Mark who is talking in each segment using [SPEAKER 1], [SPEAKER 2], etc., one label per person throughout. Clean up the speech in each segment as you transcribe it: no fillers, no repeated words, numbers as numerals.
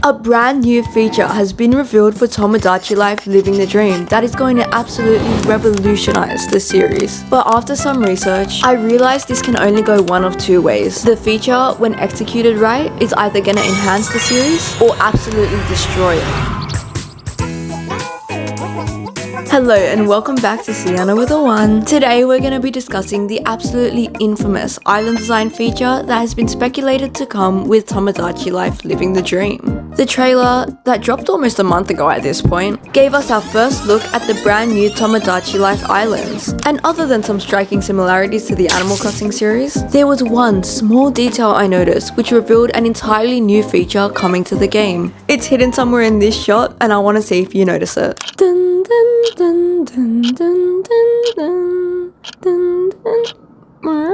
[SPEAKER 1] A brand new feature has been revealed for Tomodachi Life Living the Dream that is going to absolutely revolutionize the series. But after some research, I realized this can only go one of two ways. The feature, when executed right, is either going to enhance the series or absolutely destroy it. Hello and welcome back to Sienna with a 1. Today we're going to be discussing the absolutely infamous island design feature that has been speculated to come with Tomodachi Life Living the Dream. The trailer, that dropped almost a month ago at this point, gave us our first look at the brand new Tomodachi Life Islands. And other than some striking similarities to the Animal Crossing series, there was one small detail I noticed which revealed an entirely new feature coming to the game. It's hidden somewhere in this shot and I want to see if you notice it. Dun, dun, dun, dun, dun, dun, dun, dun.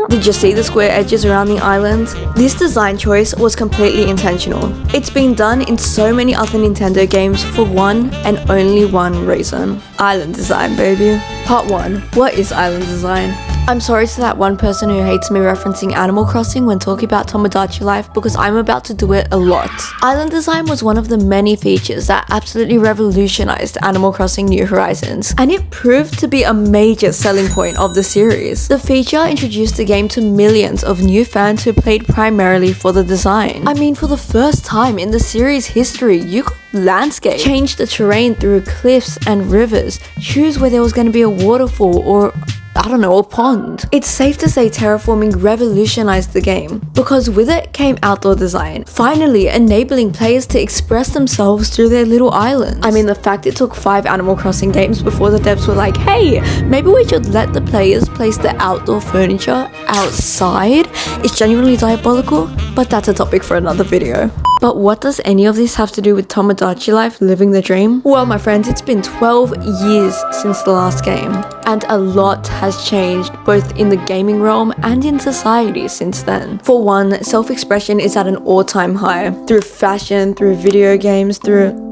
[SPEAKER 1] Did you see the square edges around the islands? This design choice was completely intentional. It's been done in so many other Nintendo games for one and only one reason. Island design, baby. Part 1. What is island design? I'm sorry to that one person who hates me referencing Animal Crossing when talking about Tomodachi Life because I'm about to do it a lot. Island design was one of the many features that absolutely revolutionized Animal Crossing New Horizons, and it proved to be a major selling point of the series. The feature introduced the game to millions of new fans who played primarily for the design. I mean, for the first time in the series history, you could landscape, change the terrain through cliffs and rivers, choose where there was going to be a waterfall or a pond. It's safe to say terraforming revolutionized the game because with it came outdoor design, finally enabling players to express themselves through their little islands. I mean, the fact it took 5 Animal Crossing games before the devs were like, hey, maybe we should let the players place the outdoor furniture outside is genuinely diabolical, but that's a topic for another video. But what does any of this have to do with Tomodachi Life Living the Dream? Well, my friends, it's been 12 years since the last game, and a lot has changed both in the gaming realm and in society since then. For one, self-expression is at an all-time high, through fashion, through video games, through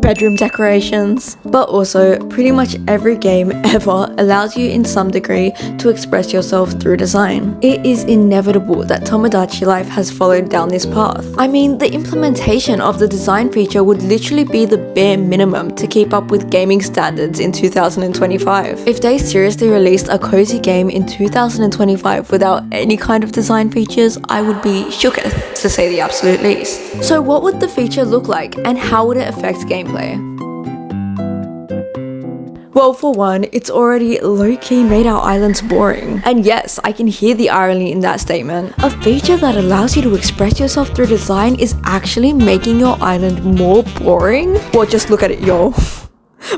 [SPEAKER 1] bedroom decorations, but also pretty much every game ever allows you in some degree to express yourself through design. It is inevitable that Tomodachi Life has followed down this path. I mean, the implementation of the design feature would literally be the bare minimum to keep up with gaming standards in 2025. If they seriously released a cozy game in 2025 without any kind of design features, I would be shooketh, to say the absolute least. So what would the feature look like and how would it affect gameplay? Well, for one, it's already low-key made our islands boring. And yes, I can hear the irony in that statement. A feature that allows you to express yourself through design is actually making your island more boring? Well, just look at it, y'all.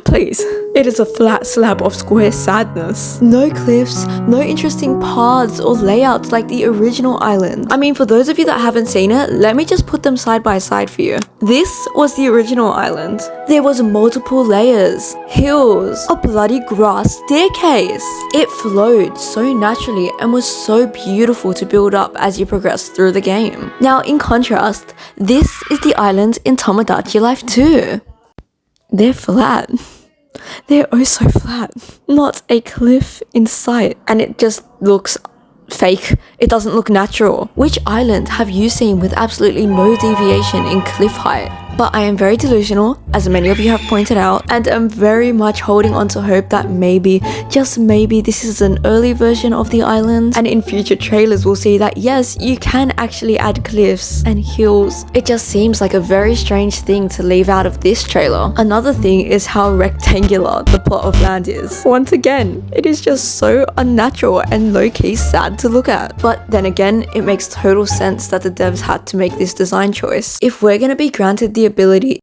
[SPEAKER 1] Please. It is a flat slab of square sadness. No cliffs, no interesting paths or layouts like the original island. I mean, for those of you that haven't seen it, let me just put them side by side for you. This was the original island. There was multiple layers, hills, a bloody grass staircase. It flowed so naturally and was so beautiful to build up as you progress through the game. Now, in contrast, this is the island in Tomodachi Life 2. They're flat. They're oh so flat. Not a cliff in sight. And it just looks fake. It doesn't look natural. Which island have you seen with absolutely no deviation in cliff height? But I am very delusional, as many of you have pointed out, and am very much holding on to hope that maybe, just maybe, this is an early version of the island, and in future trailers we'll see that yes, you can actually add cliffs and hills. It just seems like a very strange thing to leave out of this trailer. Another thing is how rectangular the plot of land is. Once again, it is just so unnatural and low-key sad to look at. But then again, it makes total sense that the devs had to make this design choice. If we're gonna be granted the ability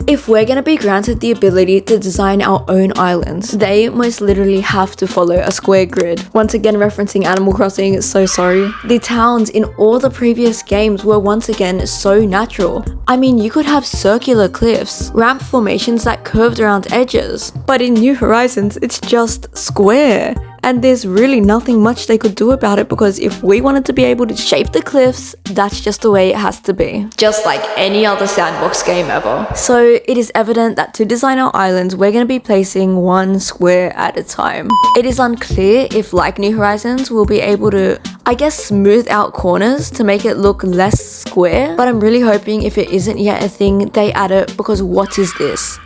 [SPEAKER 1] If we're gonna be granted the ability to design our own islands, they most literally have to follow a square grid. Once again referencing Animal Crossing, so sorry. The towns in all the previous games were once again so natural. I mean, you could have circular cliffs, ramp formations that curved around edges, but in New Horizons it's just square. And there's really nothing much they could do about it, because if we wanted to be able to shape the cliffs, that's just the way it has to be. Just like any other sandbox game ever. So it is evident that to design our islands, we're going to be placing one square at a time. It is unclear if, like New Horizons, we'll be able to, I guess, smooth out corners to make it look less square, but I'm really hoping if it isn't yet a thing, they add it, because what is this?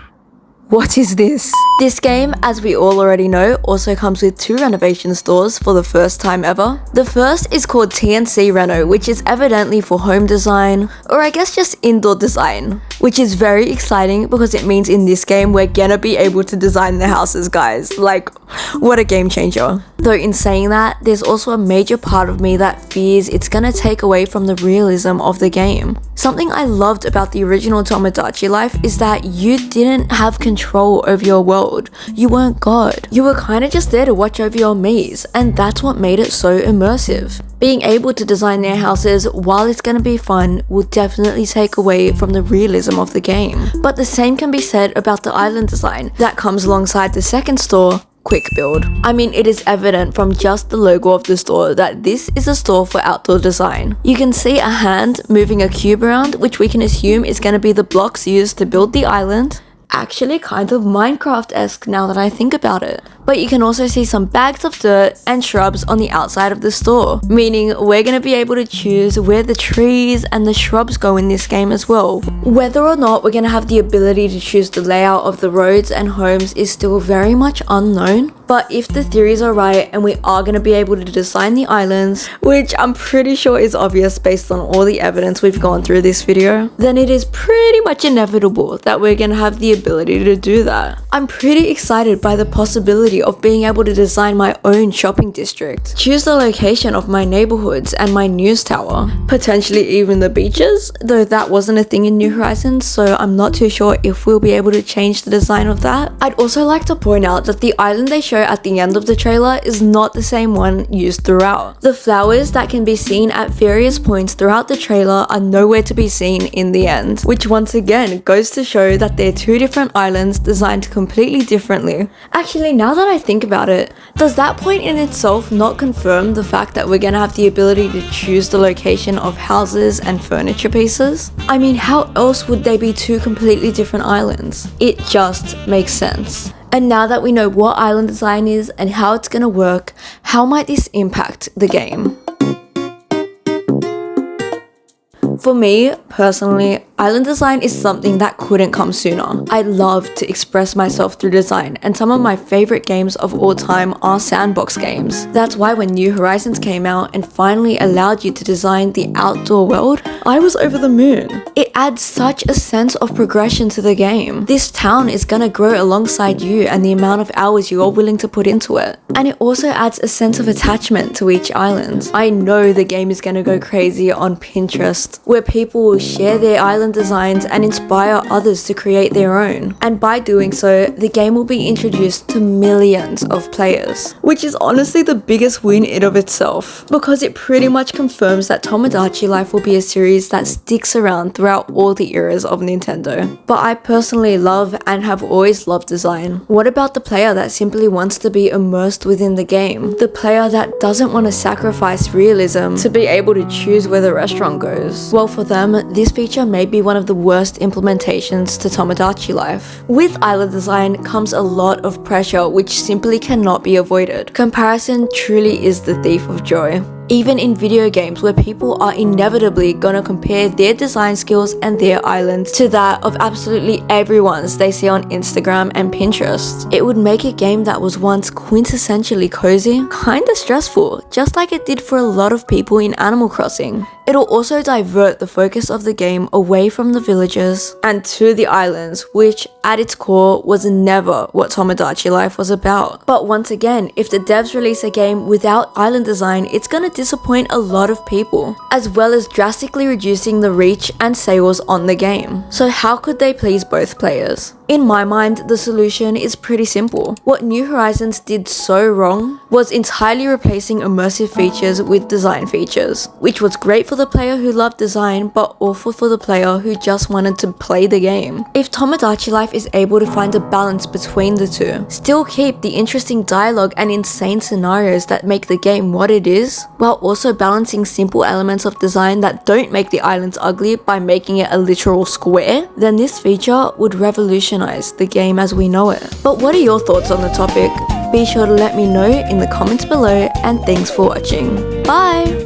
[SPEAKER 1] What is this? This game, as we all already know, also comes with 2 renovation stores for the first time ever. The first is called TNC Reno, which is evidently for home design, or I guess just indoor design, which is very exciting because it means in this game we're gonna be able to design the houses, guys. Like, what a game changer. Though in saying that, there's also a major part of me that fears it's gonna take away from the realism of the game. Something I loved about the original Tomodachi life is that you didn't have control over your world. You weren't God. You were kind of just there to watch over your maze, and that's what made it so immersive. Being able to design their houses, while it's gonna be fun, will definitely take away from the realism of the game. But the same can be said about the island design that comes alongside the second store, Quick Build. I mean, it is evident from just the logo of the store that this is a store for outdoor design. You can see a hand moving a cube around, which we can assume is going to be the blocks used to build the island. Actually kind of Minecraft-esque now that I think about it. But you can also see some bags of dirt and shrubs on the outside of the store, meaning we're going to be able to choose where the trees and the shrubs go in this game as well. Whether or not we're going to have the ability to choose the layout of the roads and homes is still very much unknown. But if the theories are right and we are going to be able to design the islands, which I'm pretty sure is obvious based on all the evidence we've gone through this video, then it is pretty much inevitable that we're going to have the ability to do that. I'm pretty excited by the possibility of being able to design my own shopping district, choose the location of my neighborhoods and my news tower, potentially even the beaches, though that wasn't a thing in New Horizons, so I'm not too sure if we'll be able to change the design of that. I'd also like to point out that the island they show at the end of the trailer is not the same one used throughout. The flowers that can be seen at various points throughout the trailer are nowhere to be seen in the end, which once again goes to show that they're 2 different islands designed completely differently. Actually, now that I think about it, does that point in itself not confirm the fact that we're gonna have the ability to choose the location of houses and furniture pieces? I mean, how else would they be 2 completely different islands? It just makes sense. And now that we know what island design is and how it's gonna work, how might this impact the game? For me, personally, island design is something that couldn't come sooner. I love to express myself through design, and some of my favorite games of all time are sandbox games. That's why when New Horizons came out and finally allowed you to design the outdoor world, I was over the moon. It adds such a sense of progression to the game. This town is gonna grow alongside you and the amount of hours you are willing to put into it. And it also adds a sense of attachment to each island. I know the game is gonna go crazy on Pinterest, where people will share their island designs and inspire others to create their own. And by doing so, the game will be introduced to millions of players, which is honestly the biggest win in of itself, because it pretty much confirms that Tomodachi Life will be a series that sticks around throughout all the eras of Nintendo. But I personally love and have always loved design. What about the player that simply wants to be immersed within the game? The player that doesn't want to sacrifice realism to be able to choose where the restaurant goes? Well, for them, this feature may be one of the worst implementations to Tomodachi Life. With island design comes a lot of pressure which simply cannot be avoided. Comparison truly is the thief of joy. Even in video games where people are inevitably gonna compare their design skills and their islands to that of absolutely everyone's they see on Instagram and Pinterest. It would make a game that was once quintessentially cozy kinda stressful, just like it did for a lot of people in Animal Crossing. It'll also divert the focus of the game away from the villages and to the islands, which at its core was never what Tomodachi Life was about. But once again, if the devs release a game without island design, it's gonna disappoint a lot of people, as well as drastically reducing the reach and sales on the game. So how could they please both players? In my mind, the solution is pretty simple. What New Horizons did so wrong was entirely replacing immersive features with design features, which was great for the player who loved design but awful for the player who just wanted to play the game. If Tomodachi Life is able to find a balance between the two, still keep the interesting dialogue and insane scenarios that make the game what it is, while also balancing simple elements of design that don't make the islands ugly by making it a literal square, then this feature would revolutionize the game as we know it. But what are your thoughts on the topic? Be sure to let me know in the comments below, and thanks for watching. Bye!